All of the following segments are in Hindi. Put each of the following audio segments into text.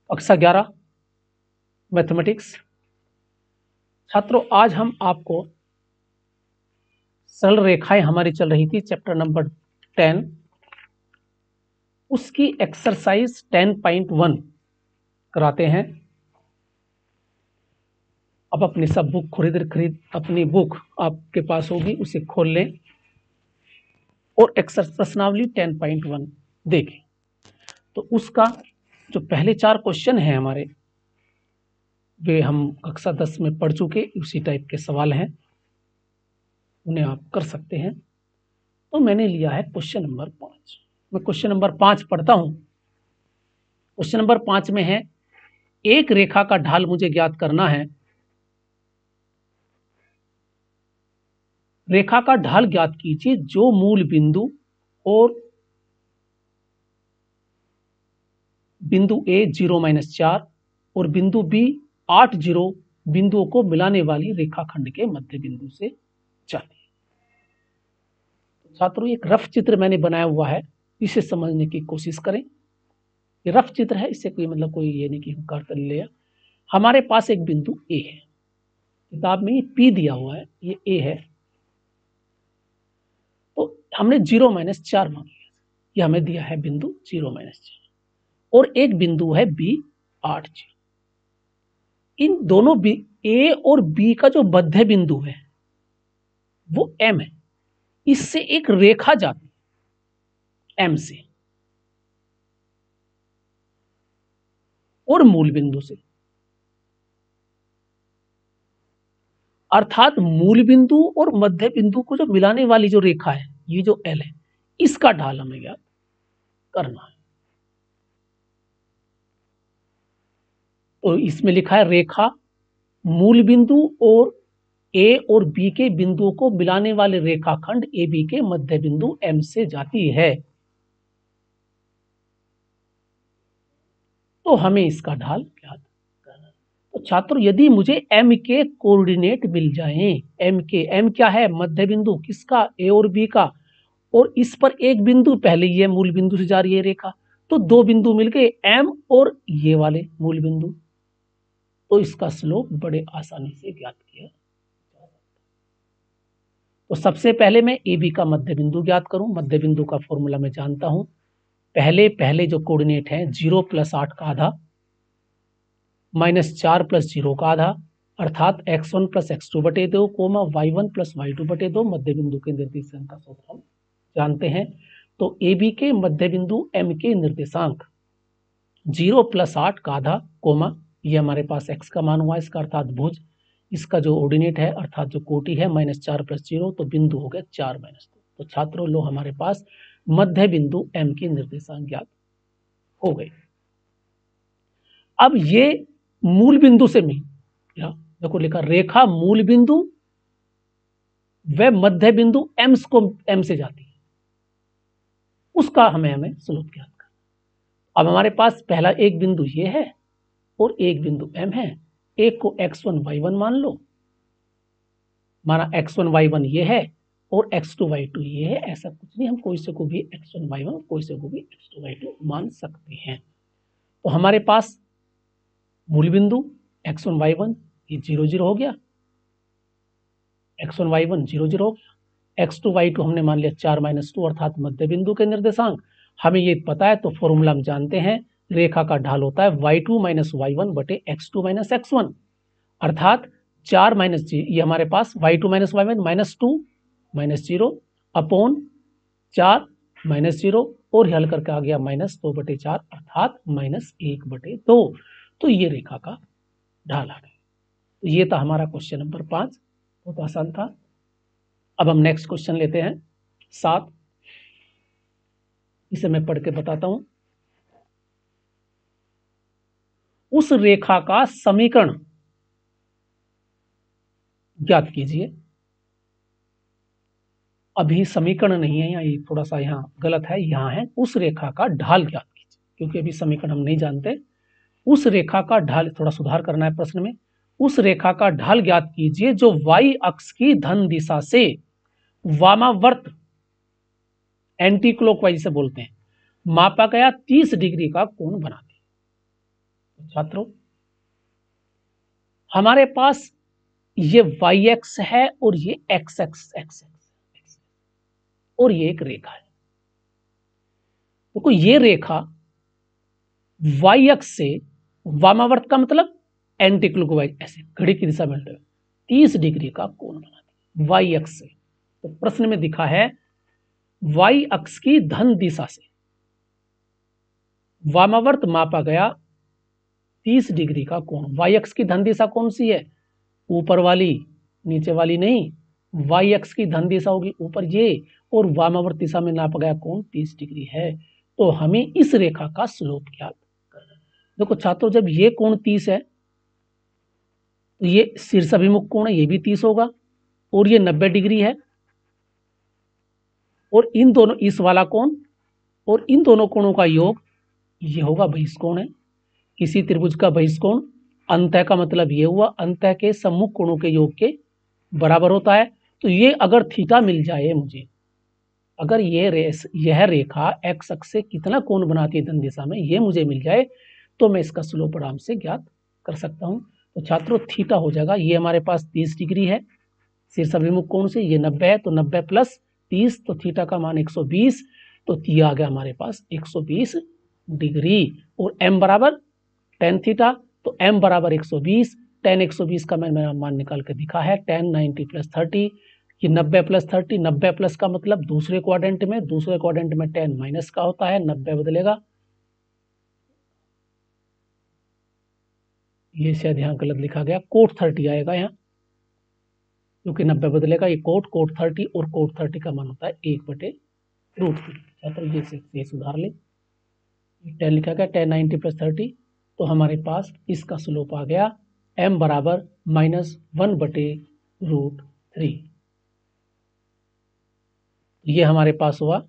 कक्षा 11 मैथमेटिक्स। छात्रों, आज हम आपको सरल रेखाएं हमारी चल रही थी चैप्टर नंबर 10, उसकी एक्सरसाइज 10.1 कराते हैं। अब अपनी सब बुक खरीद अपनी बुक आपके पास होगी, उसे खोल लें और एक्सरसाइज प्रश्नावली 10.1 देखें। तो उसका जो पहले 4 क्वेश्चन हैं हमारे, वे हम कक्षा 10 में पढ़ चुके, उसी टाइप के सवाल हैं, उन्हें आप कर सकते हैं। तो मैंने लिया है क्वेश्चन नंबर 5। मैं क्वेश्चन नंबर 5 पढ़ता हूं। क्वेश्चन नंबर 5 में है, एक रेखा का ढाल मुझे ज्ञात करना है। रेखा का ढाल ज्ञात कीजिए जो मूल बिंदु और बिंदु ए 0-4 और बिंदु बी 8 0 बिंदुओं को मिलाने वाली रेखाखंड के मध्य बिंदु से जाती है। छात्रों, एक रफ चित्र मैंने बनाया हुआ है, इसे समझने की कोशिश करें। ये रफ चित्र है, इससे कोई कोई ये नहीं कि कर लिया। हमारे पास एक बिंदु ए है, किताब में ये पी दिया हुआ है, ये ए है। तो हमने 0-4 मान लिया, ये हमें दिया है बिंदु 0-4 और एक बिंदु है बी 8 0। इन दोनों ए और बी का जो मध्य बिंदु है वो एम है। इससे एक रेखा जाती है एम से और मूल बिंदु से, अर्थात मूल बिंदु और मध्य बिंदु को जो मिलाने वाली जो रेखा है, ये जो एल है, इसका ढाल हमें ज्ञात करना है। तो इसमें लिखा है, रेखा मूल बिंदु और ए और बी के बिंदुओं को मिलाने वाले रेखाखंड ए बी के मध्य बिंदु एम से जाती है। तो हमें इसका ढाल ज्ञात करना है। तो छात्रों, यदि मुझे एम के कोऑर्डिनेट मिल जाएं, एम क्या है? मध्य बिंदु किसका? ए और बी का। और इस पर एक बिंदु, पहले ये मूल बिंदु से जा रही है रेखा, तो 2 बिंदु मिल गए, एम और ये वाले मूल बिंदु। तो इसका स्लोप बड़े आसानी से ज्ञात किया जा सकता है। तो सबसे पहले मैं ए बी का मध्य बिंदु ज्ञात करूं। मध्य बिंदु का फॉर्मूला मैं जानता हूं। पहले जो कोऑर्डिनेट है 0 + 8 का आधा -4 + 0 का आधा, अर्थात x1 + x2 बटे 2, y1 + y2 बटे 2 मध्य बिंदु के निर्देशांक का सूत्र हम जानते हैं। तो ए बी के मध्य बिंदु एम के निर्देशांक 0 + 8 का आधा, ये हमारे पास x का मान हुआ, इसका अर्थात भुज, इसका जो ऑर्डिनेट है अर्थात जो कोटि है -4 + 0, तो बिंदु हो गया 4 - 2। तो छात्रों, लो हमारे पास मध्य बिंदु एम के निर्देशांक ज्ञात हो गए। अब ये मूल बिंदु से मिल, देखो लिखा, रेखा मूल बिंदु व मध्य बिंदु एम से जाती है, उसका हमें स्लोप ज्ञात करना। अब हमारे पास पहला एक बिंदु ये है और एक बिंदु एम है। एक को x1 y1 मान लो, माना x1 y1 ये है और x2 y2 ये है। ऐसा कुछ नहीं, हम कोई से को भी x1 y1, कोई से को भी x2 y2 मान सकते हैं। तो हमारे पास मूल बिंदु x1 y1 ये 0 0 हो गया, x1 y1 0 0 हो गया, x2 y2 हमने मान लिया 4 - 2 अर्थात मध्य बिंदु के निर्देशांक। हमें ये पता है, तो फॉर्मूला हम जानते हैं, रेखा का ढाल होता है y2 - y1 बटे x2 - x1, अर्थात 4 - ये हमारे पास y2 - y1 -2 -0 अपॉन 4 -0 और हल करके आ गया -2 बटे 4 अर्थात -1 बटे 2। तो ये रेखा का ढाल आ गया। तो ये था हमारा क्वेश्चन नंबर 5, बहुत आसान था। अब हम नेक्स्ट क्वेश्चन लेते हैं 7, इसे मैं पढ़ के बताता हूं। उस रेखा का समीकरण ज्ञात कीजिए। अभी समीकरण नहीं है, ये थोड़ा सा यहाँ गलत है, यहाँ है उस रेखा का ढाल ज्ञात कीजिए, क्योंकि अभी समीकरण हम नहीं जानते। उस रेखा का ढाल, थोड़ा सुधार करना है प्रश्न में। उस रेखा का ढाल ज्ञात कीजिए जो y अक्ष की धन दिशा से वामावर्त, एंटी क्लॉकवाइज से बोलते हैं, मापा गया 30 डिग्री का कोण बनाती है। छात्रों हमारे पास ये वाई एक्स है और ये एक्स एक्स एक्स एक्स और ये एक रेखा है। देखो ये रेखा वाई अक्ष से वामावर्त का मतलब एंटी क्लॉकवाइज ऐसे घड़ी की दिशा में 30 डिग्री का कोण बनाती है वाई अक्ष से। तो प्रश्न में दिखा है वाई अक्ष की धन दिशा से वामावर्त मापा गया 30 डिग्री का कोण। वाई अक्ष की धन दिशा कौन सी है? ऊपर वाली, नीचे वाली नहीं। वाई अक्ष की धन दिशा होगी ऊपर ये, और वामावर्त दिशा में नापा गया कोण 30 डिग्री है। तो हमें इस रेखा का स्लोप ज्ञात करना है। देखो छात्रों जब ये कोण 30 है तो ये शीर्षाभिमुख कोण है, ये भी 30 होगा, और ये 90 डिग्री है, और इन दोनों इस वाला कोण और इन दोनों कोणों का योग ये होगा बहिष्कोण है। किसी त्रिभुज का बहिष्कोण अंतः का मतलब ये हुआ अंतः के सम्मुख कोणों के योग के बराबर होता है। तो ये अगर थीटा मिल जाए मुझे, अगर यह रेखा एक्स अक्ष से कितना कोण बनाती है धन दिशा में, ये मुझे मिल जाए तो मैं इसका स्लोप आराम से ज्ञात कर सकता हूं। तो छात्रों थीटा हो जाएगा, ये हमारे पास 30 डिग्री है शीर्षाभिमुख कोण से, ये 90 है, तो 90 प्लस 30 तो थीटा का मान 120, तो ये आ गया हमारे पास 120 डिग्री। और m बराबर tan थीटा, तो m बराबर 120, tan 120 का मैंने मेरा मान निकाल के दिखा है tan 90 प्लस 30, ये 90 प्लस 30, 90 प्लस का मतलब दूसरे क्वाड्रेंट में tan माइनस का होता है, 90 बदलेगा, ये शायद यहाँ गलत लिखा गया, कोट 30 आएगा यहाँ, क्योंकि 90 बदलेगा, ये कोट 30 और कोट 30 का मान होता है 1/√3। तो ये सुधार ले, tan लिखा गया tan 90 प्लस 30, तो हमारे पास इसका स्लोप आ गया m बराबर -1/√3। ये हमारे पास हुआ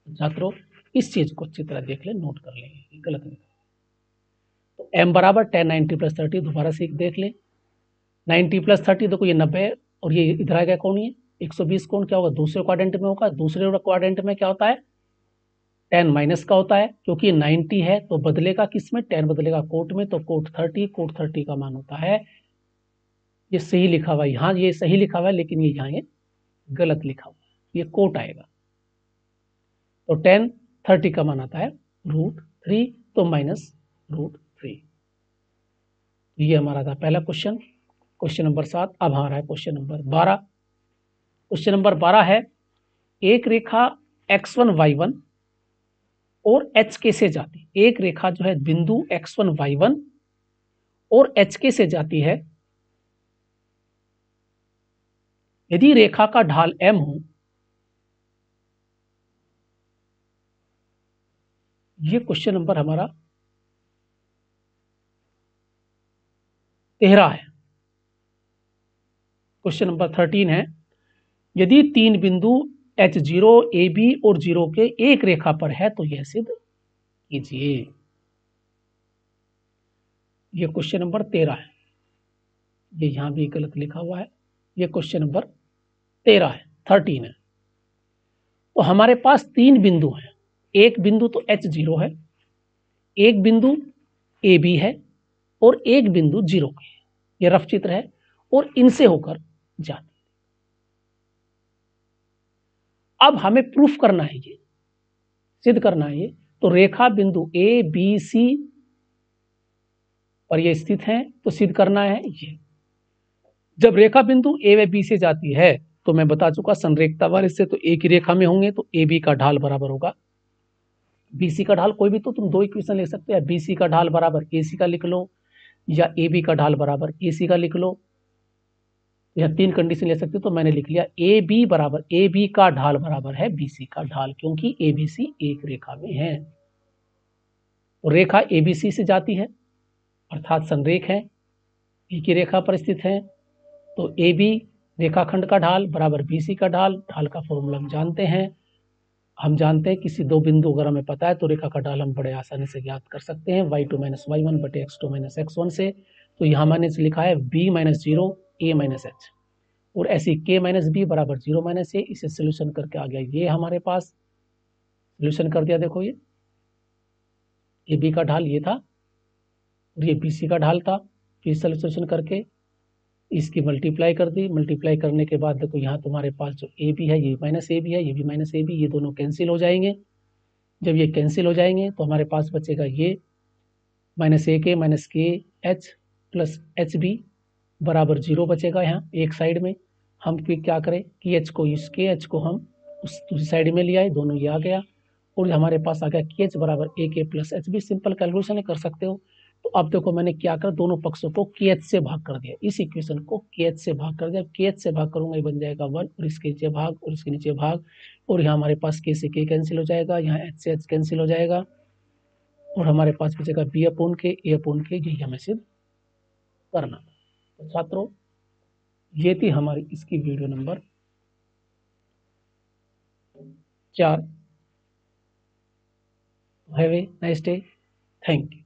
छात्रों इस चीज को अच्छी तरह देख ले, नोट कर लेंगे, गलत नहीं। तो m बराबर tan 90 प्लस 30, दोबारा से देख ले, 90 प्लस 30, देखो ये 90 और ये इधर आ गया कौन, ये 120 कोण क्या होगा, दूसरे क्वाड्रेंट में होगा। दूसरे क्वाड्रेंट में क्या होता है, tan माइनस का होता है, क्योंकि 90 है तो बदलेगा किस में, tan बदलेगा कोट में, तो कोट 30 का मान होता है, ये सही लिखा हुआ है यहाँ, ये सही लिखा हुआ है, लेकिन ये यहाँ ये गलत लिखा हुआ है, ये कोट आएगा। तो tan 30 का मान आता है √3, तो -√3। ये हमारा था पहला क्वेश्चन, क्वेश्चन नंबर 7। अब आ रहा है क्वेश्चन नंबर 12। क्वेश्चन नंबर 12 है, एक रेखा x1 y1 और hk से जाती, एक रेखा जो है बिंदु x1 y1 और hk से जाती है, यदि रेखा का ढाल m हो, ये क्वेश्चन नंबर हमारा 13 है। क्वेश्चन नंबर 13 है, यदि तीन बिंदु H0, AB और 0 के एक रेखा पर है तो यह सिद्ध कीजिए। यह क्वेश्चन नंबर 13 है, ये यहां भी गलत लिखा हुआ है, यह क्वेश्चन नंबर 13 है, 13 है। तो हमारे पास तीन बिंदु हैं, एक बिंदु तो H0 है, एक बिंदु AB है और एक बिंदु 0 के है, यह रफ चित्र है, और इनसे होकर जाती। अब हमें प्रूफ करना है, ये सिद्ध करना है, ये तो रेखा बिंदु ए बी सी पर ये स्थित है, तो सिद्ध करना है ये। जब रेखा बिंदु ए व बी से जाती है तो मैं बता चुका संरेखता वाले से, तो एक ही रेखा में होंगे, तो ए बी का ढाल बराबर होगा बीसी का ढाल। कोई भी तो तुम दो इक्वेशन लिख सकते हैं, बीसी का ढाल बराबर एसी का लिख लो, या ए बी का ढाल बराबर एसी का लिख लो, या तीन कंडीशन ले सकते हो। तो मैंने लिख लिया ए बी बराबर, ए बी का ढाल बराबर है बीसी का ढाल, क्योंकि ए बी सी एक रेखा में है। तो रेखा ए बी सी से जाती है अर्थात संरेख है, एक ही रेखा पर स्थित है, तो ए बी रेखाखंड का ढाल बराबर बीसी का ढाल। ढाल का फॉर्मूला हम जानते हैं, किसी दो बिंदु अगर हमें पता है तो रेखा का ढाल हम बड़े आसानी से ज्ञात कर सकते हैं, y2 - y1 बटे x2 - x1 से। तो यहाँ मैंने लिखा है b - 0 a - h, और ऐसी k माइनस बी बराबर 0 माइनस ए, इसे सोल्यूशन करके आ गया ये हमारे पास, सोल्यूशन कर दिया। देखो ये बी का ढाल ये था और ये बी सी का ढाल था, फिर सोल्यूशन करके इसकी मल्टीप्लाई कर दी। मल्टीप्लाई करने के बाद देखो यहाँ तुम्हारे पास जो ए बी है ये माइनस ए बी है, ये भी माइनस ए बी, ये दोनों कैंसिल हो जाएंगे। जब ये कैंसिल हो जाएंगे तो हमारे पास बचेगा ये माइनस ए के माइनस के एच प्लस एच बी बराबर 0 बचेगा। यहाँ एक साइड में हम फिर क्या करें कि एच को, इस के एच को हम उस दूसरी साइड में ले आए, दोनों ये आ गया और हमारे पास आ गया के एच बराबर ए के plus H B. Simple calculation कर सकते हो। तो अब देखो मैंने क्या कर, दोनों पक्षों को के एच से भाग कर दिया, इस इक्वेशन को के एच से भाग कर दिया। के एच से भाग करूंगा ये बन जाएगा 1 और इसके नीचे भाग और इसके नीचे भाग, और यहाँ हमारे पास के से के कैंसिल हो जाएगा, यहाँ एच से एच कैंसिल हो जाएगा और हमारे पास बचेगा बी अपॉन के ए अपॉन के, यही हमें सिद्ध करना। तो छात्रों ये थी हमारी इसकी video number 4। Have a nice day, thank you.